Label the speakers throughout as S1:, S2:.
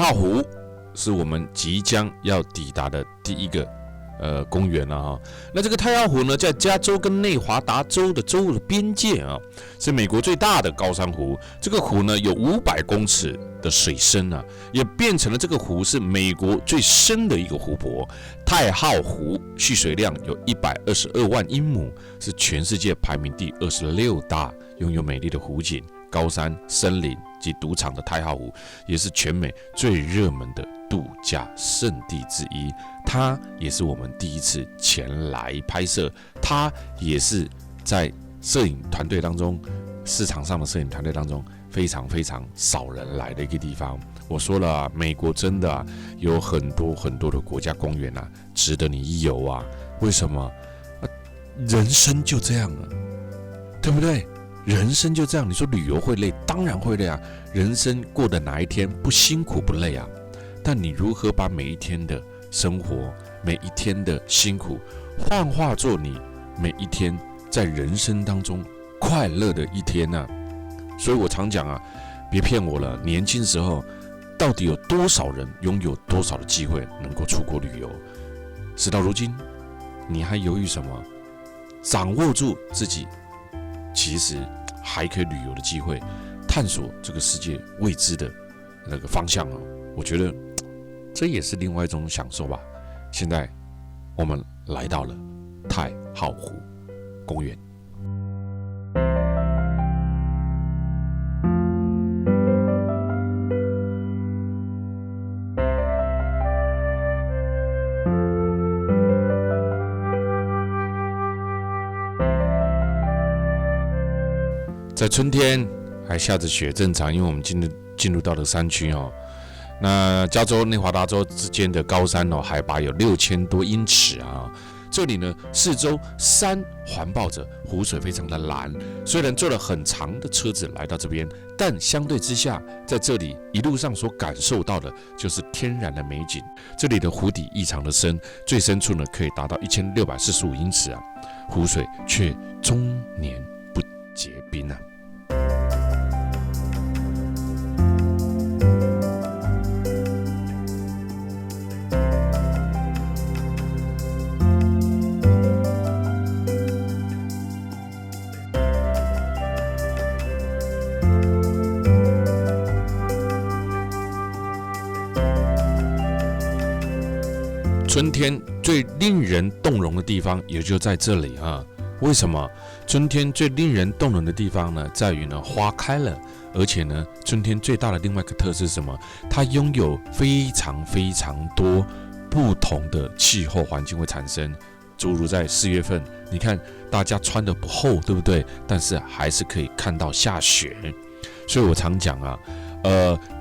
S1: 浩湖是我们即将要抵达的第一个公园了哈。那这个太浩湖呢，在加州跟内华达州的边界啊，是美国最大的高山湖。这个湖呢有500公尺的水深啊，也变成了这个湖是美国最深的一个湖泊。太浩湖蓄水量有122万英亩，是全世界排名第26大，拥有美丽的湖景、高山、森林及赌场的太浩湖，也是全美最热门的度假胜地之一。它也是我们第一次前来拍摄，它也是在摄影团队当中，市场上的摄影团队当中非常非常少人来的一个地方。我说了啊，美国真的有很多很多的国家公园啊，值得你一游啊。为什么？人生就这样了，对不对？人生就这样，你说旅游会累，当然会累啊。人生过的哪一天不辛苦不累啊？但你如何把每一天的生活、每一天的辛苦，幻化作你每一天在人生当中快乐的一天啊？所以我常讲啊，别骗我了，年轻时候到底有多少人拥有多少的机会能够出国旅游？事到如今，你还犹豫什么？掌握住自己其实还可以旅游的机会，探索这个世界未知的那个方向哦。我觉得这也是另外一种享受吧。现在我们来到了太浩湖公园。在春天还下着雪，正常，因为我们进入到了山区哦。那加州、内华达州之间的高山哦，海拔有6000多英尺啊。这里呢，四周山环抱着，湖水非常的蓝。虽然坐了很长的车子来到这边，但相对之下，在这里一路上所感受到的就是天然的美景。这里的湖底异常的深，最深处呢可以达到1645英尺啊，湖水却终年不结冰啊。春天最令人动容的地方也就在这里啊。为什么？春天最令人动容的地方呢，在于呢花开了，而且呢，春天最大的另外一个特色是什么？它拥有非常非常多不同的气候环境会产生。诸如在4月份，你看大家穿的不厚，对不对？但是还是可以看到下雪。所以我常讲啊，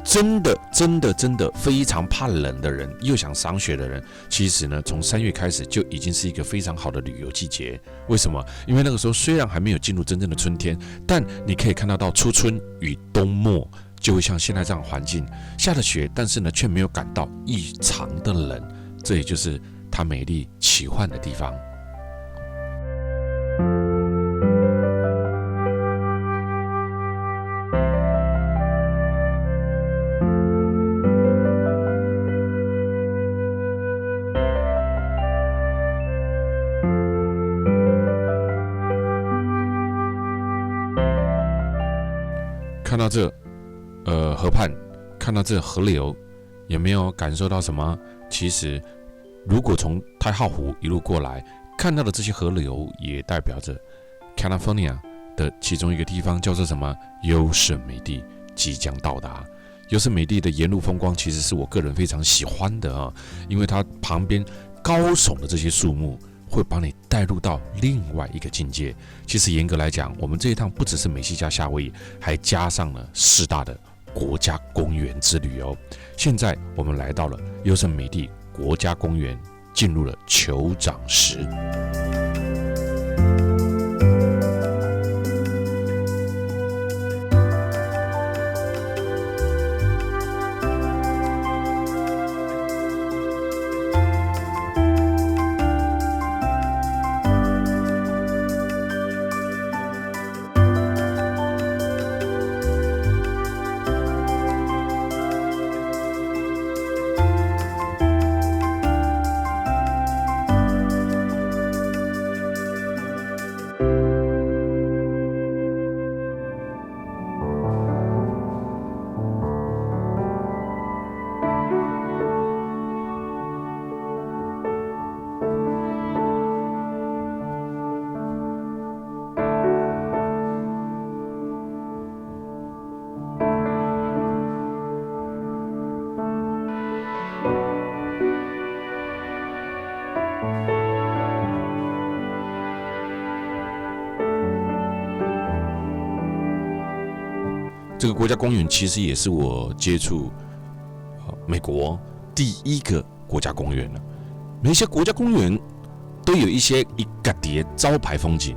S1: 真的非常怕冷的人，又想赏雪的人，其实呢，从3月开始就已经是一个非常好的旅游季节。为什么？因为那个时候虽然还没有进入真正的春天，但你可以看到初春与冬末，就会像现在这样的环境，下了雪，但是呢，却没有感到异常的冷。这也就是它美丽奇幻的地方。看到这河畔，看到这河流，有没有感受到什么？其实如果从太浩湖一路过来，看到的这些河流也代表着 California 的其中一个地方叫做什么？优胜美地即将到达。优胜美地的沿路风光其实是我个人非常喜欢的啊，因为它旁边高耸的这些树木会把你带入到另外一个境界。其实严格来讲，我们这一趟不只是美西加夏威夷，还加上了4大的国家公园之旅哦。现在我们来到了优胜美地国家公园，进入了酋长石。这个国家公园其实也是我接触美国第一个国家公园了。每些国家公园都有一些一个碟招牌风景，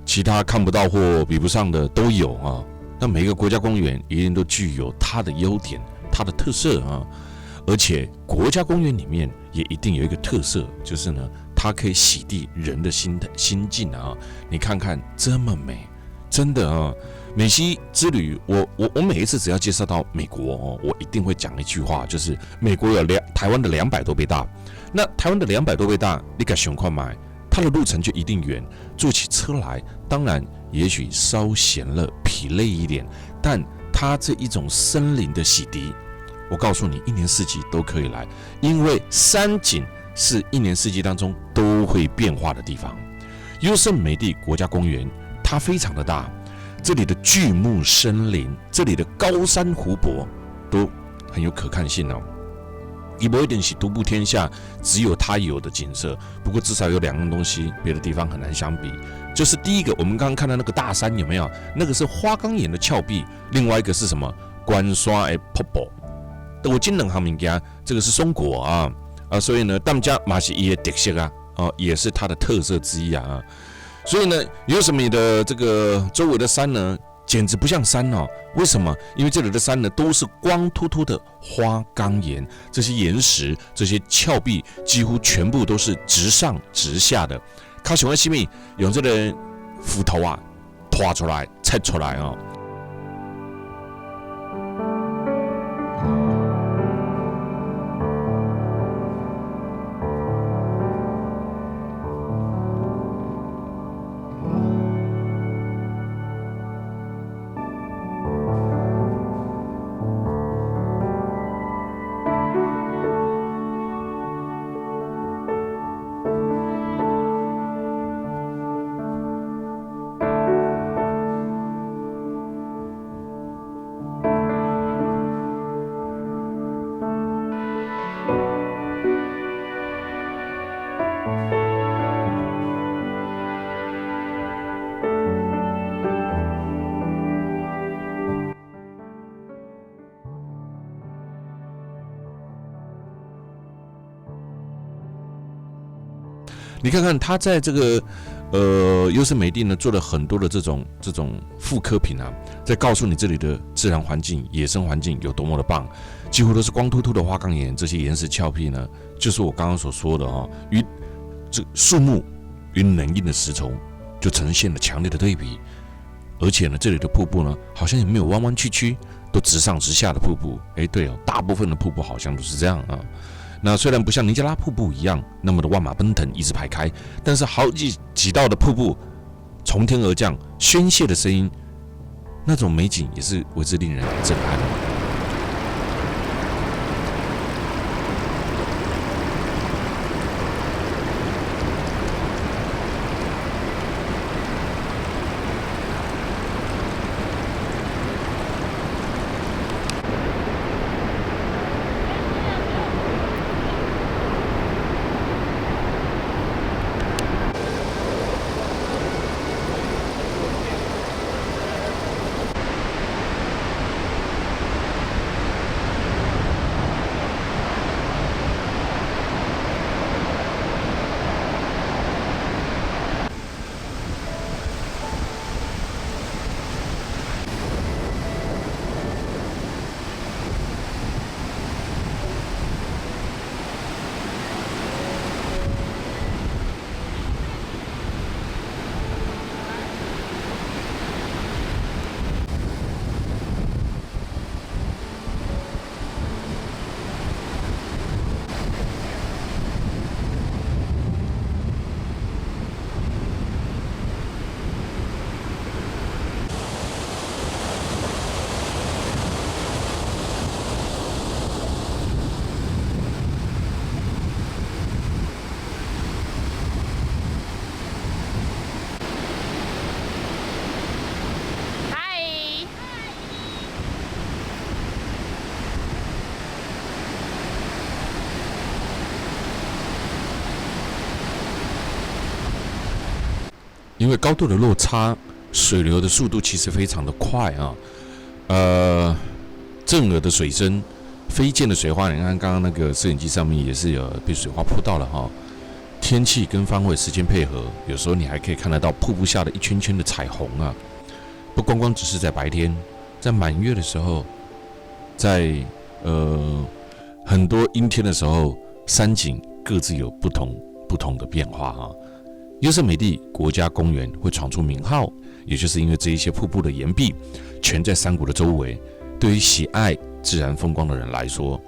S1: 其他看不到或比不上的都有啊。那每个国家公园一定都具有它的优点、它的特色啊。而且国家公园里面也一定有一个特色，就是呢，它可以洗涤人的心境啊。你看看这么美，真的啊。美西之旅，我每一次只要介绍到美国哦，我一定会讲一句话，就是美国有台湾的200多倍大。那台湾的200多倍大，你敢想看买？它的路程就一定远，坐起车来，当然也许稍闲了、疲累一点，但它这一种森林的洗涤，我告诉你，一年四季都可以来，因为山景是一年四季当中都会变化的地方。优胜美地国家公园，它非常的大，这里的巨木森林，这里的高山湖泊都很有可看性哦。也不一定是独步天下，只有它有的景色。不过至少有2样东西，别的地方很难相比。就是第一个，我们刚刚看到那个大山有没有？那个是花岗岩的峭壁，另外一个是什么？关山的瀑布。我这2项物件，这个是松果啊，所以呢，大家嘛是伊的特色啊，也是它的特色之一啊。所以呢，有什么的这个周围的山呢？简直不像山哦！为什么？因为这里的山呢，都是光秃秃的花岗岩，这些岩石、这些峭壁几乎全部都是直上直下的。靠喜欢西米用这个斧头啊，拖出来、拆出来哦。你看看他在这个优胜美地呢，做了很多的这种复刻品啊，在告诉你这里的自然环境、野生环境有多么的棒，几乎都是光秃秃的花岗岩，这些岩石峭壁呢，就是我刚刚所说的与这树木与冷硬的石头就呈现了强烈的对比，而且呢，这里的瀑布呢，好像也没有弯弯曲曲，都直上直下的瀑布。对哦，大部分的瀑布好像都是这样啊。那虽然不像尼加拉瀑布一样那么的万马奔腾一直排开，但是好几道的瀑布从天而降，宣泄的声音，那种美景也是为之令人震撼的。因为高度的落差，水流的速度其实非常的快啊。震耳的水声，飞溅的水花，你看刚刚那个摄影机上面也是有被水花扑到了哈。天气跟方位时间配合，有时候你还可以看得到瀑布下的一圈圈的彩虹啊。不光光只是在白天，在满月的时候，在很多阴天的时候，山景各自有不同的变化哈。优胜美地国家公园会闯出名号，也就是因为这一些瀑布的岩壁全在山谷的周围。对于喜爱自然风光的人来说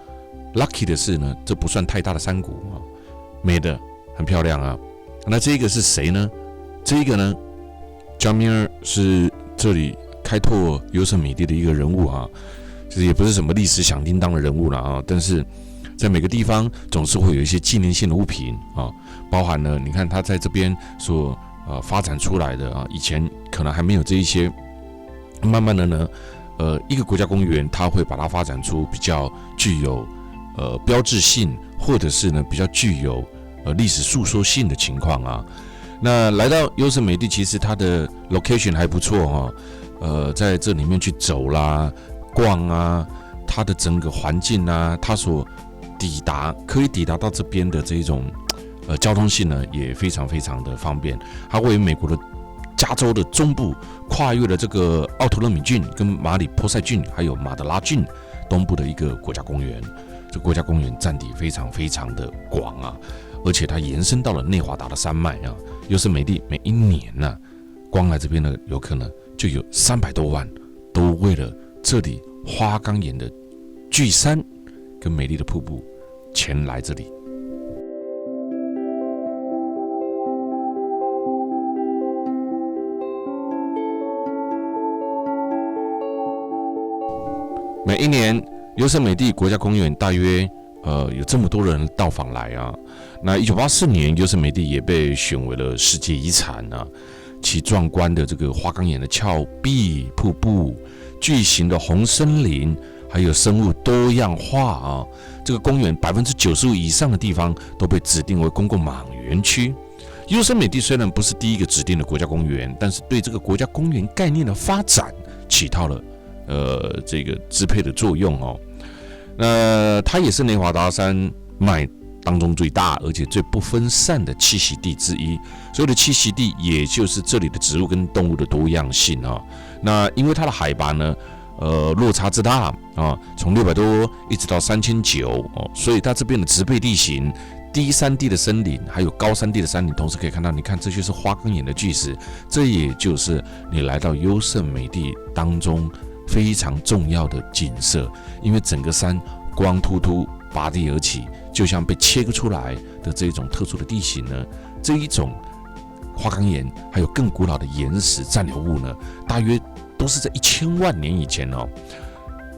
S1: ，lucky 的是呢，这不算太大的山谷啊，美的很漂亮啊。那这个是谁呢？这个呢 ，Jamir 是这里开拓优胜美地的一个人物啊，就是也不是什么历史响叮当的人物了啊，但是在每个地方总是会有一些纪念性的物品啊，包含了你看他在这边所发展出来的啊，以前可能还没有这一些，慢慢的呢，一个国家公园它会把它发展出比较具有标志性，或者是呢比较具有历史诉说性的情况啊。那来到优胜美地，其实它的 location 还不错哦，在这里面去走啦、逛啊，它的整个环境啊，它所可以抵达到这边的这一种交通性呢，也非常非常的方便。它位于美国的加州的中部，跨越了这个奥托勒米郡、跟马里波塞郡，还有马德拉郡东部的一个国家公园。这个国家公园占地非常非常的广啊，而且它延伸到了内华达的山脉啊。优胜美地每一年呢，光来这边的游客呢就有300多万，都为了这里花岗岩的巨山跟美丽的瀑布前来这里。每一年优胜美地国家公园大约有这么多人到访来啊。那1984年优胜美地也被选为了世界遗产啊，其壮观的这个花岗岩的峭壁、瀑布、巨型的红森林，还有生物多样化啊，这个公园95%以上的地方都被指定为公共莽园区。优胜美地虽然不是第一个指定的国家公园，但是对这个国家公园概念的发展起到了这个支配的作用哦。那它也是内华达山脉当中最大而且最不分散的栖息地之一。所谓的栖息地，也就是这里的植物跟动物的多样性啊。那因为它的海拔呢，落差之大啊，从600多一直到3900哦，所以它这边的植被地形，低山地的森林，还有高山地的山林，同时可以看到，你看这就是花岗岩的巨石，这也就是你来到优胜美地当中非常重要的景色，因为整个山光秃秃拔地而起，就像被切割出来的这种特殊的地形呢，这一种花岗岩还有更古老的岩石暂留物呢，大约都是在1000万年以前哦，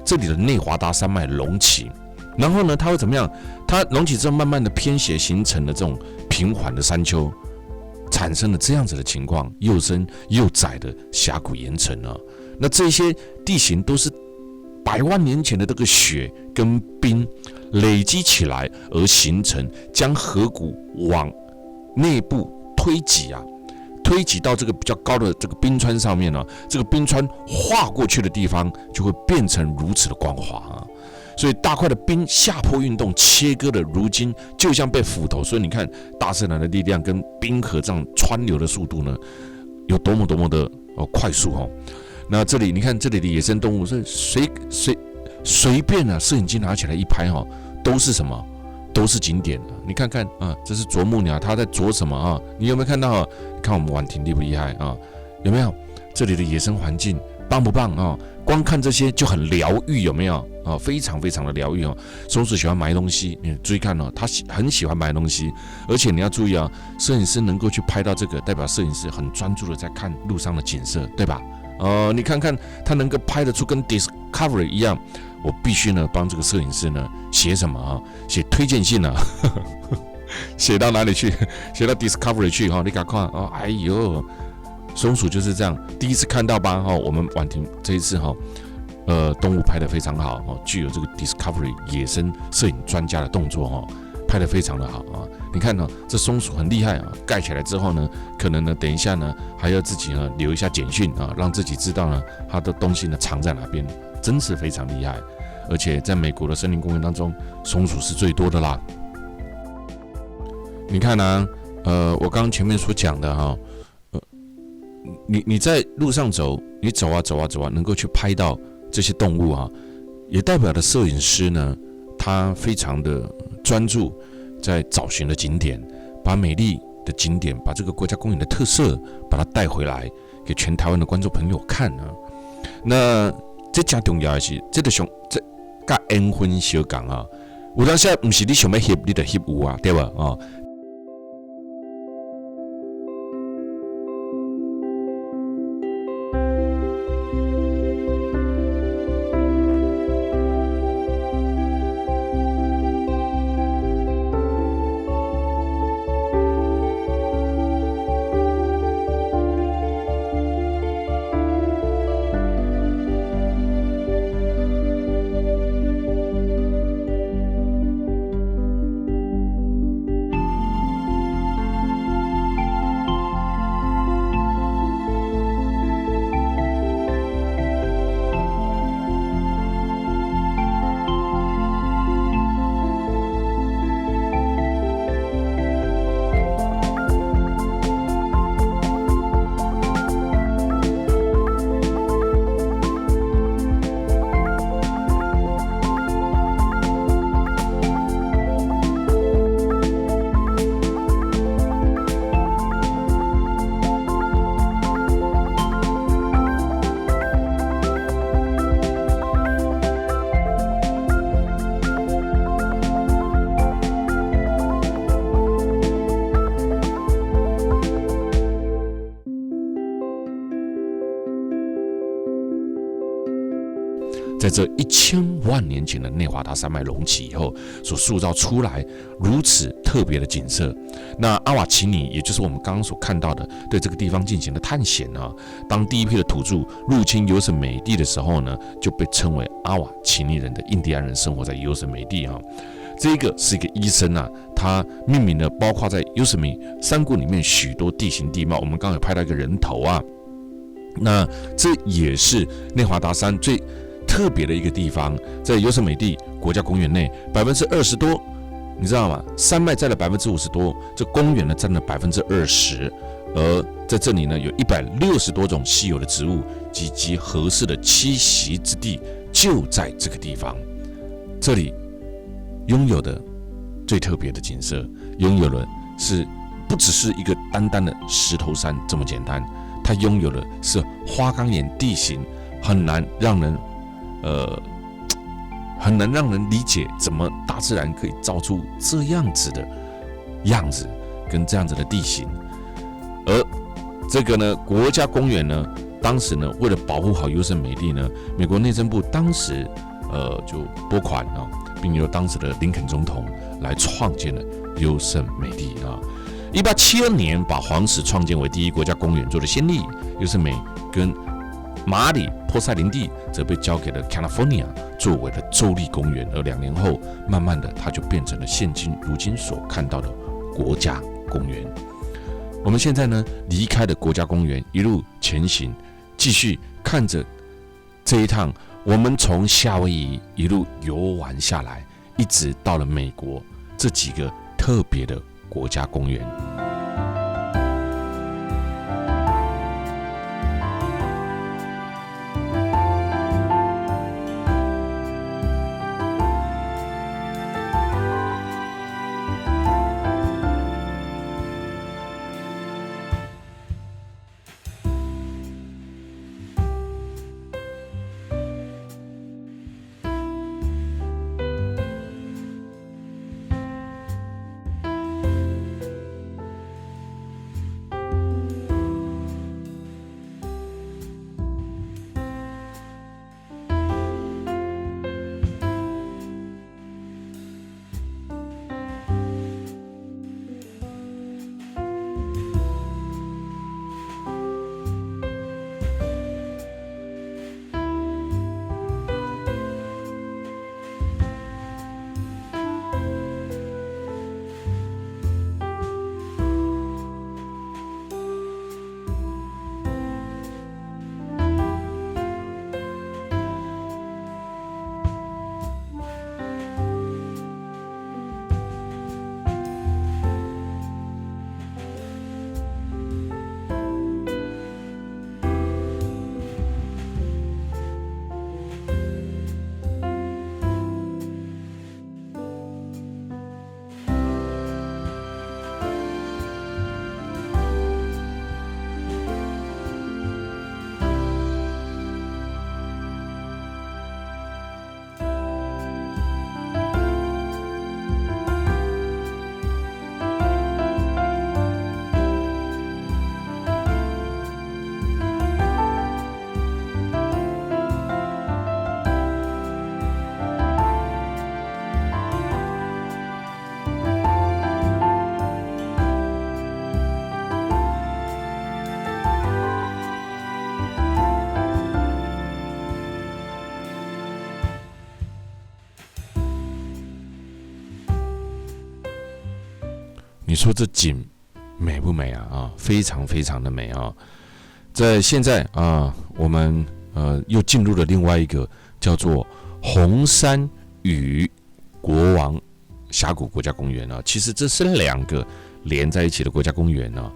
S1: 这里的内华达山脉隆起，然后呢，它会怎么样？它隆起之后，慢慢的偏斜，形成了这种平缓的山丘，产生了这样子的情况，又深又窄的峡谷岩层啊。那这些地形都是100万年前的这个雪跟冰累积起来而形成，将河谷往内部推挤到这个比较高的这个冰川上面呢，这个冰川划过去的地方就会变成如此的光滑啊。所以大块的冰下坡运动切割的如今就像被斧头，所以你看大自然的力量跟冰河这样川流的速度呢，有多么的快速哦。那这里你看这里的野生动物，随便啊，摄影机拿起来一拍哦，都是什么？都是景点啊！你看看啊，这是啄木鸟，它在啄什么啊？你有没有看到啊？看我们婉婷厉不厉害啊？有没有？这里的野生环境棒不棒啊？光看这些就很疗愈，有没有啊？非常非常的疗愈哦。松鼠喜欢埋东西，你注意看哦，它很喜欢埋东西，而且你要注意啊，摄影师能够去拍到这个，代表摄影师很专注的在看路上的景色，对吧？你看看他能够拍得出跟 Discovery 一样，我必须呢帮这个摄影师呢写什么啊？写推荐信啊，写到哪里去？写到 Discovery 去哈？你看看哦，哎呦，松鼠就是这样，第一次看到吧？哈，我们婉婷这一次哈，动物拍得非常好哦，具有这个 Discovery 野生摄影专家的动作哈，拍得非常的好啊。你看呢，这松鼠很厉害啊！盖起来之后呢，可能呢，等一下呢，还要自己呢留一下简讯啊，让自己知道呢，它的东西呢藏在哪边。真是非常厉害。而且在美国的森林公园当中，松鼠是最多的啦。你看啊，我刚刚前面所讲的哈，你在路上走，你走啊，能够去拍到这些动物啊，也代表了摄影师呢，他非常的专注在找寻的景点，把美丽的景点，把这个国家公园的特色，把它带回来给全台湾的观众朋友看啊。那这加重要的是，这甲缘分相共啊。有当时不是你想要翕，你就翕有啊，对吧？啊。在这1000万年前的内华达山脉隆起以后，所塑造出来如此特别的景色。那阿瓦奇尼，也就是我们刚刚所看到的，对这个地方进行了探险啊。当第一批的土著入侵优胜美地的时候呢，就被称为阿瓦奇尼人的印第安人生活在优胜美地啊。这个是一个医生啊，他命名了包括在优胜美山谷里面许多地形地貌。我们刚刚有拍到一个人头啊，那这也是内华达山最特别的一个地方，在优胜美地国家公园内，20%多，你知道吗？山脉占了50%多，这公园呢占了20%，而在这里呢有160多种稀有的植物及其合适的栖息之地，就在这个地方。这里拥有的最特别的景色，拥有的是不只是一个单单的石头山这么简单，它拥有的是花岗岩地形，很难让人理解，怎么大自然可以造出这样子的样子跟这样子的地形。而这个呢，国家公园呢，当时呢，为了保护好优胜美地呢，美国内政部当时就拨款啊，并由当时的林肯总统来创建了优胜美地啊。1872年把黄石创建为第一国家公园做了先例，优胜美跟马里波塞林地则被交给了 California 作为了州立公园，而2年后，慢慢的它就变成了如今所看到的国家公园。我们现在呢，离开了国家公园，一路前行，继续看着这一趟，我们从夏威夷一路游玩下来，一直到了美国这几个特别的国家公园。你说这景美不美啊？非常非常的美啊！在现在啊，我们又进入了另外一个叫做红山与国王峡谷国家公园啊。其实这是2个连在一起的国家公园啊。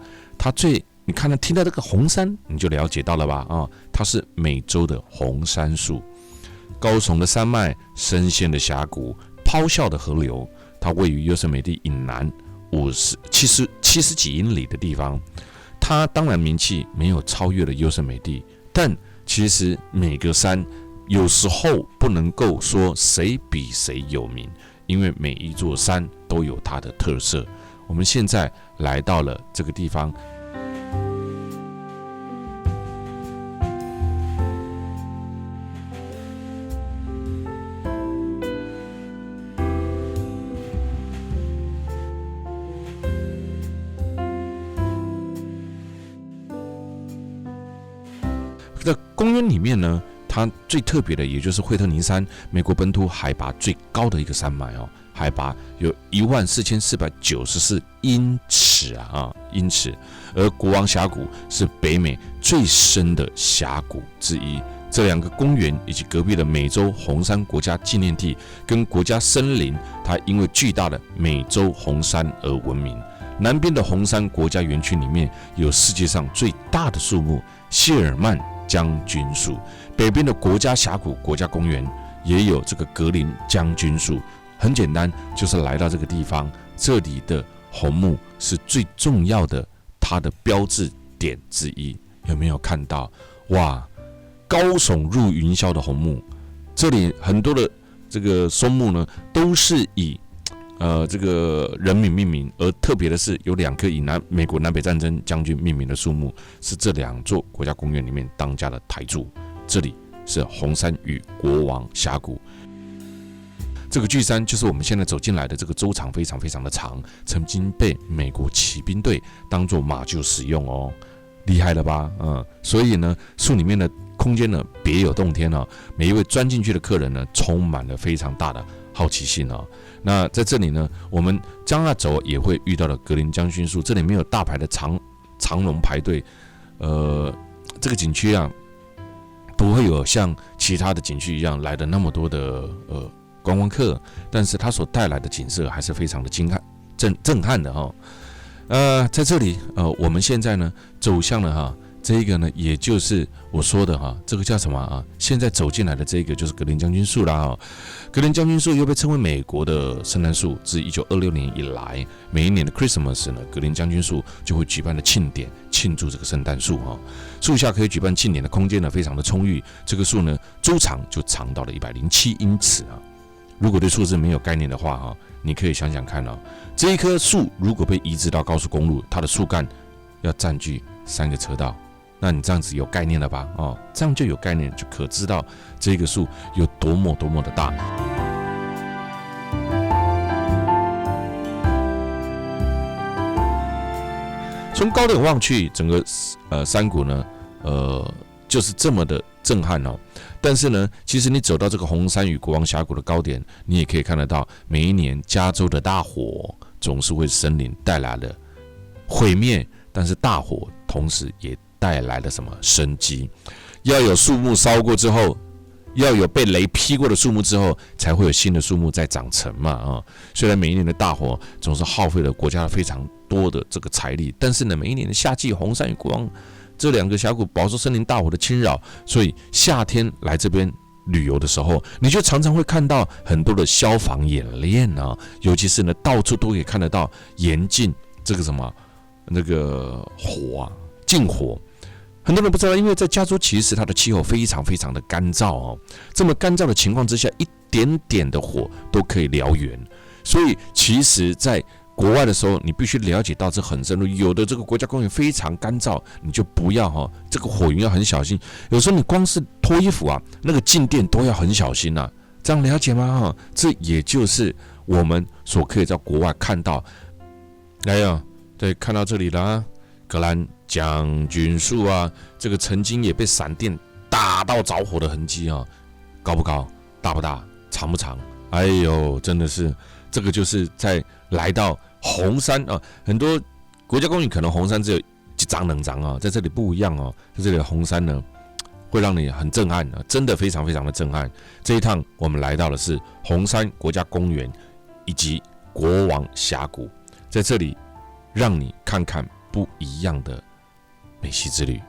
S1: 你看听到这个红山，你就了解到了吧？啊，它是美洲的红杉树，高耸的山脉，深陷的峡谷，咆哮的河流。它位于优胜美地以南70几英里的地方。它当然名气没有超越了优胜美地，但其实每个山有时候不能够说谁比谁有名，因为每一座山都有它的特色。我们现在来到了这个地方，在公园里面呢，它最特别的也就是惠特尼山，美国本土海拔最高的一个山脉哦，海拔有14494英尺啊，英尺。而国王峡谷是北美最深的峡谷之一。这2个公园以及隔壁的美洲红杉国家纪念地跟国家森林，它因为巨大的美洲红杉而闻名。南边的红杉国家园区里面有世界上最大的树木谢尔曼将军树，北边的国家峡谷国家公园也有这个格林将军树。很简单，就是来到这个地方，这里的红木是最重要的，它的标志点之一。有没有看到？哇，高耸入云霄的红木，这里很多的这个松木呢，都是以这个人名命名，而特别的是有2棵以美国南北战争将军命名的树木，是这2座国家公园里面当家的台柱。这里是红杉与国王峡谷。这个巨山就是我们现在走进来的这个周长非常非常的长，曾经被美国骑兵队当作马厩使用哦，厉害了吧？所以呢，树里面的空间呢别有洞天哦，每一位钻进去的客人呢，充满了非常大的好奇心哦。那在这里呢，我们将要走也会遇到了格林将军树，这里没有大排的长龙排队，这个景区啊，不会有像其他的景区一样来的那么多的观光客，但是它所带来的景色还是非常的震撼的哈。在这里我们现在呢走向了这个呢，也就是我说的这个叫什么啊？现在走进来的这个就是格林将军树啦格林将军树又被称为美国的圣诞树，自1926年以来，每一年的 Christmas 呢，格林将军树就会举办的庆典，庆祝这个圣诞树树下可以举办庆典的空间呢非常的充裕，这个树呢周长就长到了107英尺啊。如果对数字没有概念的话你可以想想看这一棵树如果被移植到高速公路，它的树干要占据3个车道。那你这样子有概念了吧？这样就有概念，就可知道这个树有多么的大。从高点望去，整个山谷呢，就是这么的震撼但是呢，其实你走到这个红杉与国王峡谷的高点，你也可以看得到，每一年加州的大火总是为森林带来了毁灭，但是大火同时也带来了什么生机？要有树木烧过之后，要有被雷劈过的树木之后，才会有新的树木在长成嘛虽然每一年的大火总是耗费了国家非常多的这个财力，但是呢，每一年的夏季红杉与国王这2个峡谷饱受森林大火的侵扰，所以夏天来这边旅游的时候，你就常常会看到很多的消防演练尤其是呢，到处都可以看得到严禁这个什么那个火禁火。很多人不知道，因为在加州其实它的气候非常非常的干燥这么干燥的情况之下，一点点的火都可以燎原，所以其实在国外的时候，你必须了解到这很深入。有的这个国家公园非常干燥，你就不要这个火源要很小心。有时候你光是脱衣服那个静电都要很小心这样了解吗？这也就是我们所可以在国外看到。对，看到这里了格兰将军树这个曾经也被闪电打到着火的痕迹高不高？大不大？长不长？哎呦，真的是。这个就是在来到红山啊，很多国家公园可能红山只有一张两张啊，在这里不一样哦，在这里的红山呢，会让你很震撼啊，真的非常非常的震撼。这一趟我们来到的是红山国家公园以及国王峡谷，在这里让你看看不一样的美西之旅。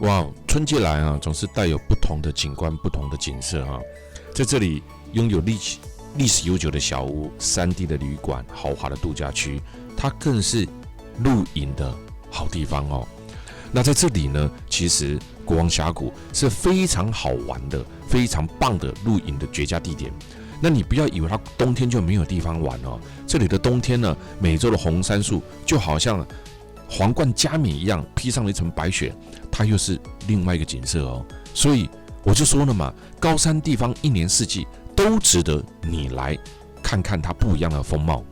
S1: 哇，春季来啊，总是带有不同的景观、不同的景色啊。在这里拥有历史悠久的小屋、3D 的旅馆、豪华的度假区，它更是露营的好地方哦。那在这里呢，其实国王峡谷是非常好玩的、非常棒的露营的绝佳地点。那你不要以为它冬天就没有地方玩哦，这里的冬天呢，美洲的红杉树就好像皇冠加冕一样，披上了一层白雪，它又是另外一个景色哦。所以我就说了嘛，高山地方一年四季都值得你来看看它不一样的风貌。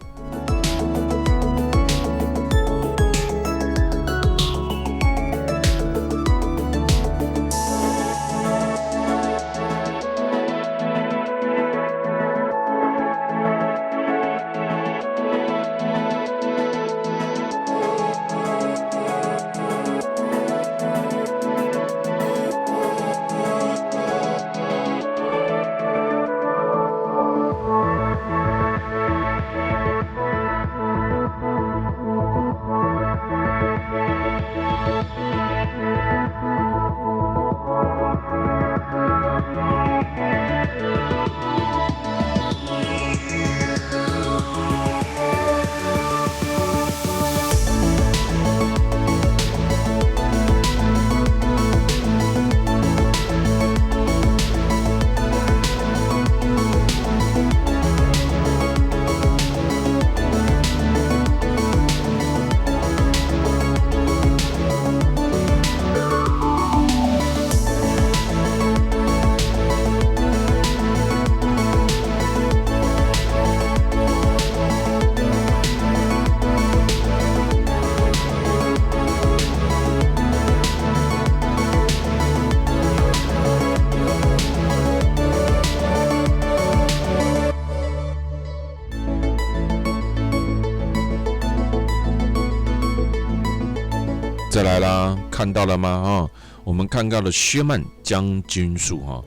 S1: 看到了吗？我们看到了薛曼将军树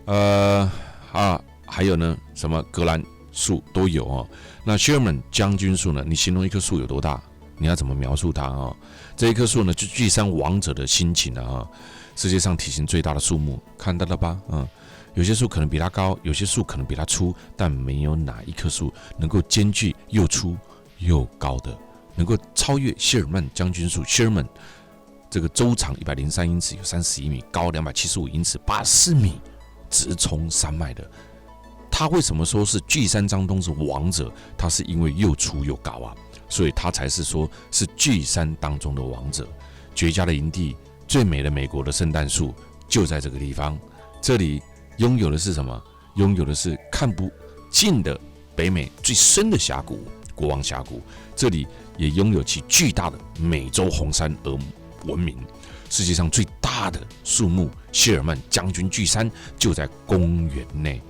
S1: 还有呢什么格兰树都有那 Sherman 将军树呢？你形容一棵树有多大？你要怎么描述它这一棵树呢，就巨山王者的心情世界上体型最大的树木，看到了吧？有些树可能比它高，有些树可能比它粗，但没有哪一棵树能够兼具又粗又高的，能够超越谢尔曼将军树 Sherman。这个周长103英尺，有31米，高275英尺，84米，直冲山脉的。他为什么说是巨山当中是王者？他是因为又粗又高所以他才是说是巨山当中的王者。绝佳的营地，最美的美国的圣诞树就在这个地方。这里拥有的是什么？拥有的是看不尽的北美最深的峡谷——国王峡谷。这里也拥有其巨大的美洲红杉而闻名。世界上最大的树木谢尔曼将军巨山就在公园内。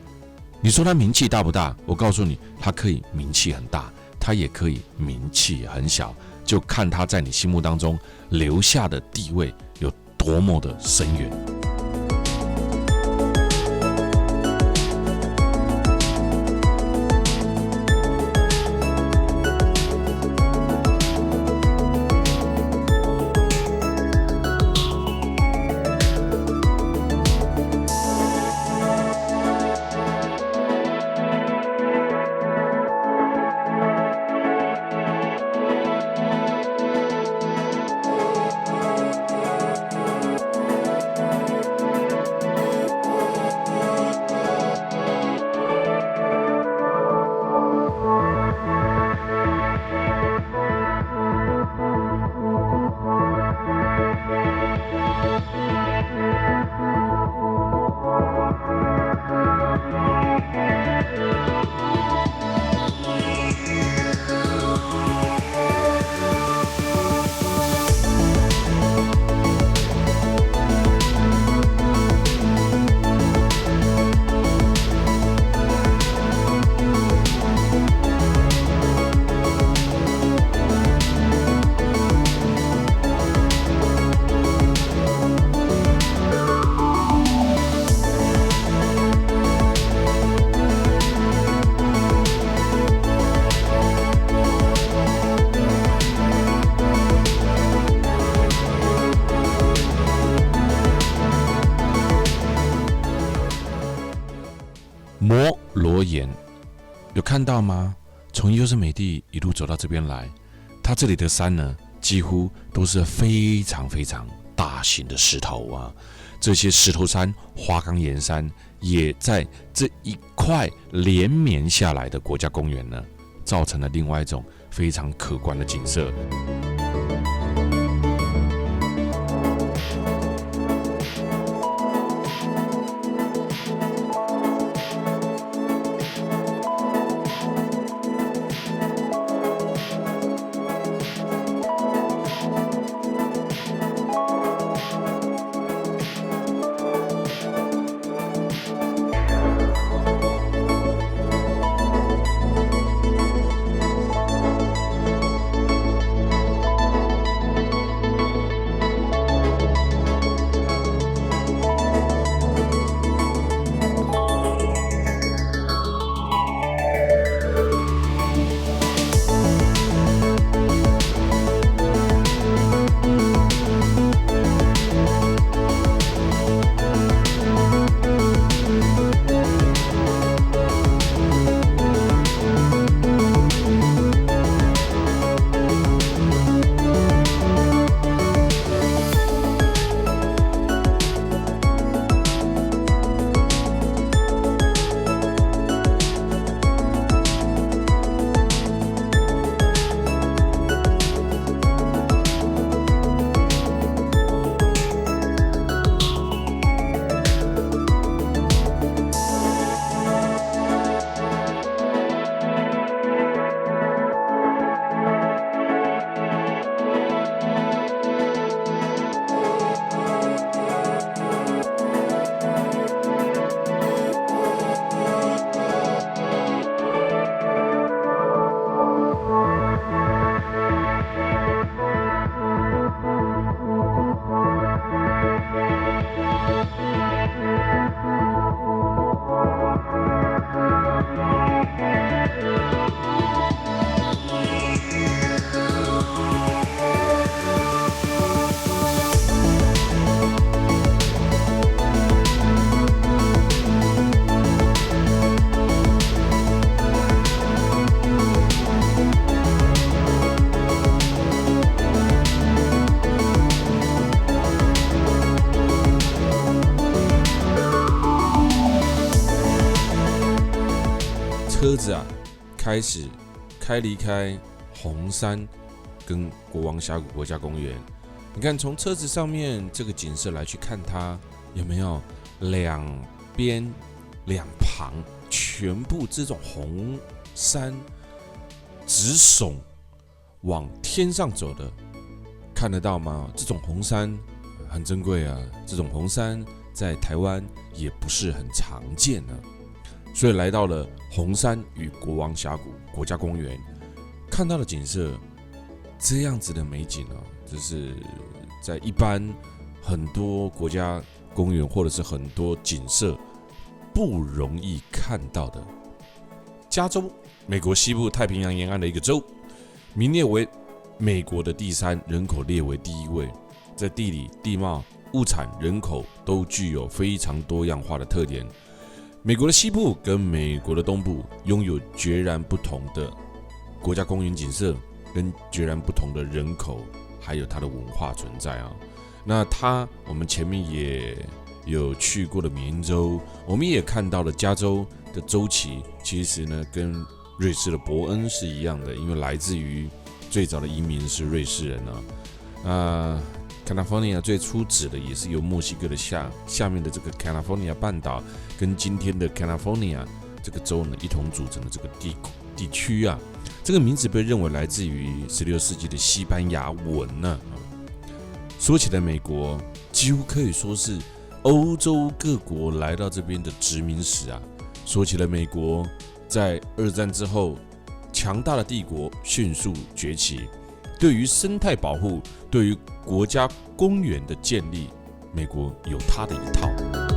S1: 你说它名气大不大？我告诉你，它可以名气很大，它也可以名气很小，就看它在你心目当中留下的地位有多么的深远。摩罗岩有看到吗？从优胜美地一路走到这边来，它这里的山呢，几乎都是非常非常大型的石头这些石头山、花岗岩山也在这一块连绵下来的国家公园呢，造成了另外一种非常可观的景色。车子啊开始离开红山跟国王峡谷国家公园。你看，从车子上面这个景色来去看它，有没有两边两旁全部这种红山直耸往天上走的，看得到吗？这种红山很珍贵啊，这种红山在台湾也不是很常见的，所以来到了红山与国王峡谷国家公园，看到的景色这样子的美景啊，就是在一般很多国家公园或者是很多景色不容易看到的。加州，美国西部太平洋沿岸的一个州，名列为美国的第3，人口列为第1位，在地理、地貌、物产、人口都具有非常多样化的特点。美国的西部跟美国的东部拥有截然不同的国家公园景色，跟截然不同的人口，还有它的文化存在啊。那我们前面也有去过的缅因州，我们也看到了加州的州旗，其实呢跟瑞士的伯恩是一样的，因为来自于最早的移民是瑞士人啊。California 最初指的也是由墨西哥的下面的这个 California 半岛跟今天的 California 这个州呢一同组成的这个地区啊。这个名字被认为来自于16世纪的西班牙文呢。说起来，美国几乎可以说是欧洲各国来到这边的殖民史啊。说起来，美国在2战之后，强大的帝国迅速崛起。对于生态保护，对于国家公园的建立，美国有它的一套。